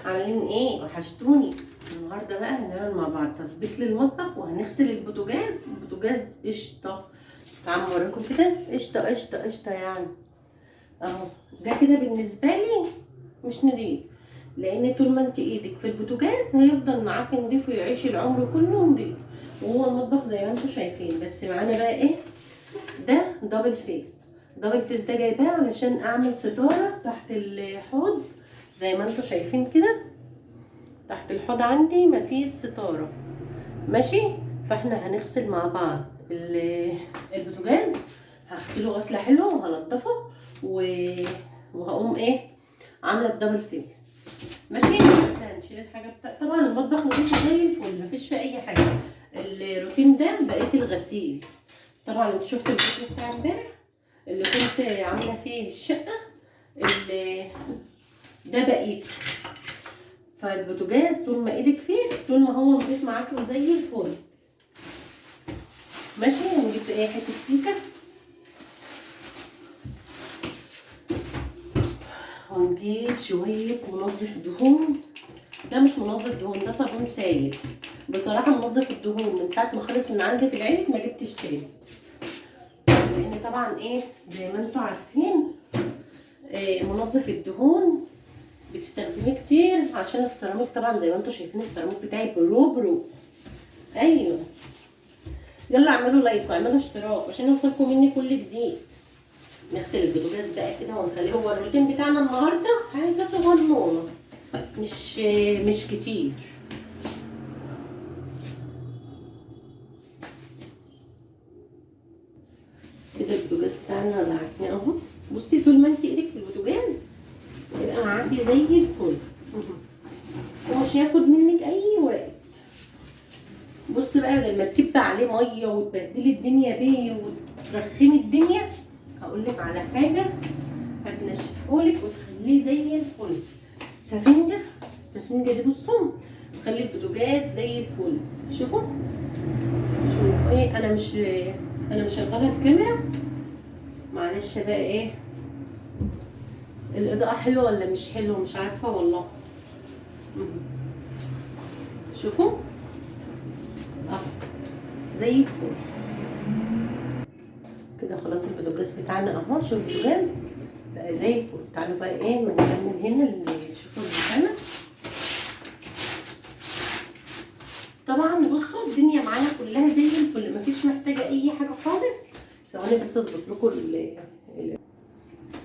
عاملين ايه؟ وحشتوني. النهارده بقى هنعمل مع بعض تظبيط للمطبخ، وهنغسل البوتاجاز قشطه. تعالوا اوريكم كده. قشطه قشطه قشطه يعني. اهو ده كده بالنسبه لي مش نضيف، لان طول ما انت ايدك في البوتاجاز هيفضل معاكي نضيف ويعيش العمر كله نضيف، وهو المطبخ زي ما انتم شايفين. بس معانا بقى ايه؟ ده دبل فيس. دبل فيس ده جايباه علشان اعمل ستاره تحت الحوض زي ما انتم شايفين كده. تحت الحوض عندي مفيش ستاره، ماشي. فاحنا هنغسل مع بعض البوتاجاز. هغسله غسله حلوه وهنضفه وهقوم ايه عامله الدبل فيس، ماشي. احنا هنشيل الحاجه طبعا المطبخ نضيف زي الفل، مفيش فيه اي حاجه. الروتين ده بقيه الغسيل. طبعا انت شفتوا الفيديو بتاع امبارح اللي كنت عامله فيه الشقه، اللي ده بقيته. فالبوتاجاز طول ما ايدك فيه طول ما هو نضيف معاكي وزي الفل، ماشي. هنجيب ايه؟ حته سيكه، ونجيب شويه منظف دهون. ده مش منظف دهون، ده صابون سائل. بصراحه منظف الدهون من ساعه ما خلص من عندي في العيد ما جبتش تاني، لان طبعا ايه زي ما انتم عارفين منظف الدهون بتستخدميه كتير عشان السيراميك. طبعا زي ما انتم شايفين السيراميك بتاعي برو. ايوه، يلا اعملوا لايك واعملوا اشتراك عشان يوصلكم مني كل جديد. نغسل البوتاجاز بقى كده ونخليه. هو الروتين بتاعنا النهارده حاجه صغنونه، مش كتير. كده البوتاجاز بتاعنا لعكناه اهو. بصي طول ما انت ايدك في البوتاجاز يبقى معاكي زي الفل، ومش هياخد منك اي وقت. بص بقى، بدل ما تكبي عليه ميه وتبهدلي الدنيا بيه وترخمي الدنيا، هقولك على حاجه هتنشفهولك وتخليه زي الفل. السفنجه دي بصوا تخلي البوتاجاز زي الفل. شوفوا ايه، انا مش شغاله الكاميرا، معلش بقى. ايه الاضاءه حلوه ولا مش حلوه؟ مش عارفه والله. شوفوا اهو زي الفل كده. خلاص البوتاجاز بتاعنا اهو. شوفوا البوتاجاز بقى زي الفل. تعالوا بقى ايه ما نكمل هنا اللي شوفوا بتاعنا. طبعا بصوا الدنيا معانا كلها زي الفل، مفيش محتاجه اي حاجه خالص. ثواني بس اظبط لكم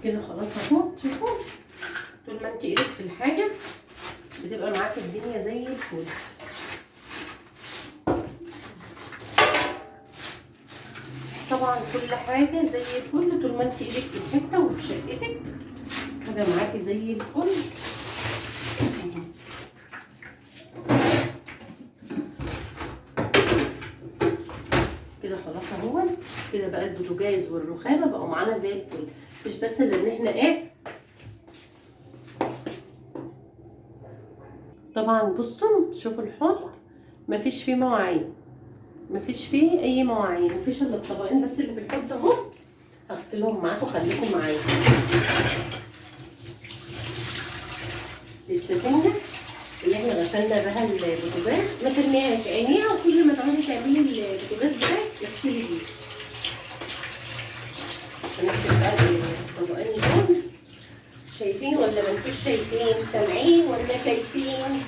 كده. خلاص اهو. شوفوا طول ما انت ايدك في الحاجه بتبقى معاكي الدنيا زي الفل. طبعا كل حاجه زي الفل طول ما انت ايدك في الحته وفي شقتك كده معاكي زي الفل. كده خلاص اهو. كده بقى البوتاجاز والرخامه بقوا معانا زي الفل. مش بس لان احنا ايه، طبعا بصوا شوفوا الحوض مفيش فيه مواعين، مفيش فيه اي مواعين، مفيش الا الطبقين بس اللي في الحوض اهو. هغسلهم معاكم، خليكم معايا. دي السفنجه اللي احنا غسلنا بها البوتاجاز. ما ترميهاش، عينيها، وكل ما تعوزي تعملي البوتاجاز بتاعك اغسلي بيه. هنغسل بقى الطبقين دول. شايفين ولا ما انتوش شايفين؟ سامعين ولا شايفين؟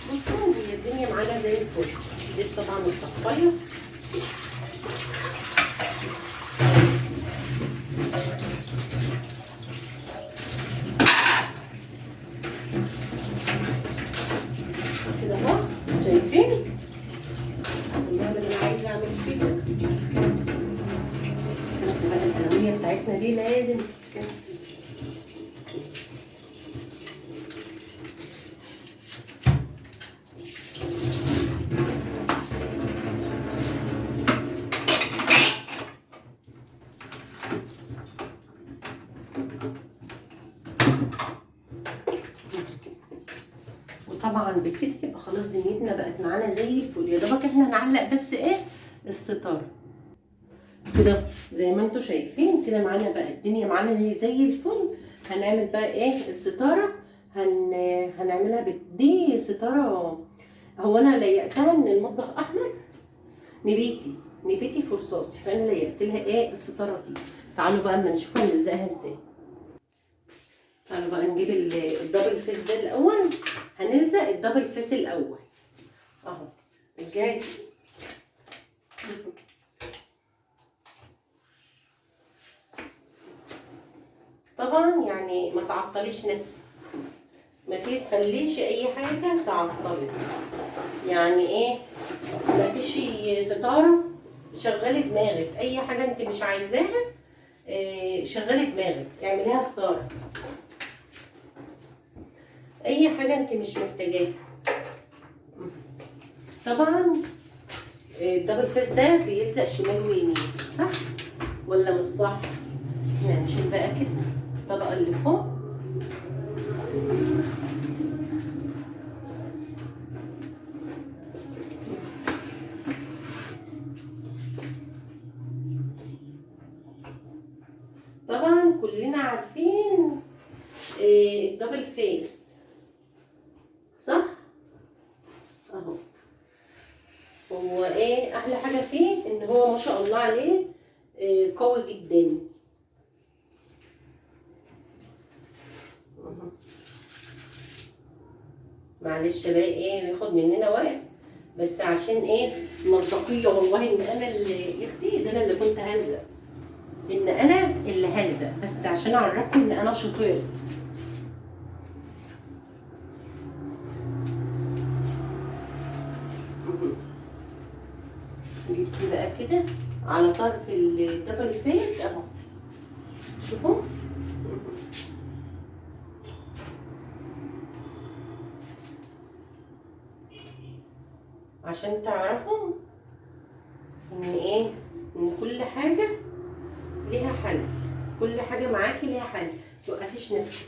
بصوا هي الدنيا معانا زي الفل. دي طبعا الصفايه. كده اهو شايفين. والله انا عايزه اعمل كده. الألمية بتاعتنا دي لازم وطبعا بكده يبقى خلاص دنيتنا بقت معانا زي الفل. يا دوبك احنا هنعلق بس ايه الستاره كده زي ما انتم شايفين. كده معانا بقى الدنيا معانا زي الفل. هنعمل بقى ايه الستاره. هنعملها دي ستاره. هو انا ليقتها من المطبخ احمر، نبيتي فرصاصتي، فانا ليقت لها ايه الستاره دي. تعالوا بقى اما نشوف هنلزقها ازاي. تعالوا بقى نجيب الدبل فيس ده الاول. هنلزق الدبل فيس الاول اهو الجاي. طبعا يعني ما تعطليش نفسك، ما تخليش اي حاجه تعطلك. يعني ايه؟ ما فيش ستاره شغلي دماغك، اي حاجه انت مش عايزاها شغلي دماغك اعمليها ستاره. اي حاجه انت مش محتاجاها. طبعا الدبل فيس ده بيلزق شمال ويمين، صح ولا مش صح؟ احنا هنشيل بقى كده الطبقه اللي فوق. طبعا كلنا عارفين الدبل فيس، صح اهو. هو ايه احلى حاجه فيه؟ ان هو ما شاء الله عليه قوي جدا. معلش بقى ايه ياخد مننا وقت، بس عشان ايه مصداقيه والله ان انا اللي اختي ده، انا اللي كنت هلزق، ان انا اللي هلزق، بس عشان اعرفكم ان انا شطير. جبت بقى كده على طرف الدبل فيس اهو، شوفوا عشان تعرفوا ان ايه، ان كل حاجه ليها حل، كل حاجه معاكي ليها حل، متوقفيش نفسك.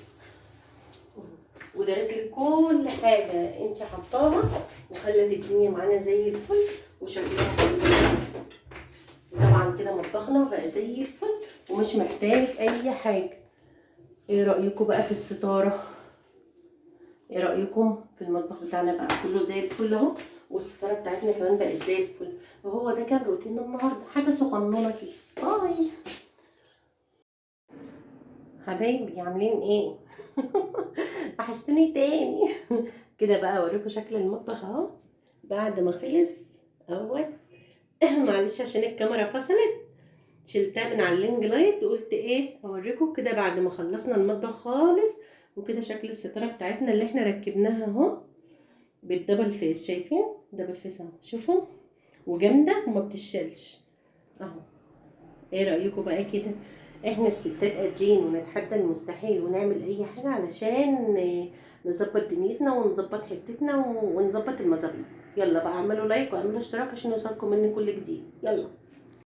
ودارت لك كل حاجه انت حطاها وخلت الدنيا معانا زي الفل وشكلها حلو. طبعا كده مطبخنا بقى زي الفل ومش محتاج اي حاجه. ايه رايكم بقى في الستاره؟ ايه رايكم في المطبخ بتاعنا بقى كله زي الفل اهو، والستاره بتاعتنا كمان بقت زي الفل. وهو ده كان روتين النهارده، حاجه صغنونه كده. باي حبايبي، عاملين ايه؟ وحشتوني تاني. كده بقى اوريكم شكل المطبخ اهو بعد ما خلص اهوت. معلش عشان الكاميرا فصلت، شلتها من على اللينج لايت وقلت ايه اوريكم كده بعد ما خلصنا المطبخ خالص. وكده شكل الستاره بتاعتنا اللي احنا ركبناها اهو بالدبل فيس. شايفين دبل فيس اهو، شوفوا وجامده وما بتشيلش اهو. ايه رايكم بقى كده؟ احنا الستات قادرين ونتحدى المستحيل ونعمل اي حاجه علشان نظبط دنيتنا ونظبط حتتنا ونظبط المظابيط. يلا بقى اعملوا لايك واعملوا اشتراك عشان يوصلكم مني كل جديد. يلا.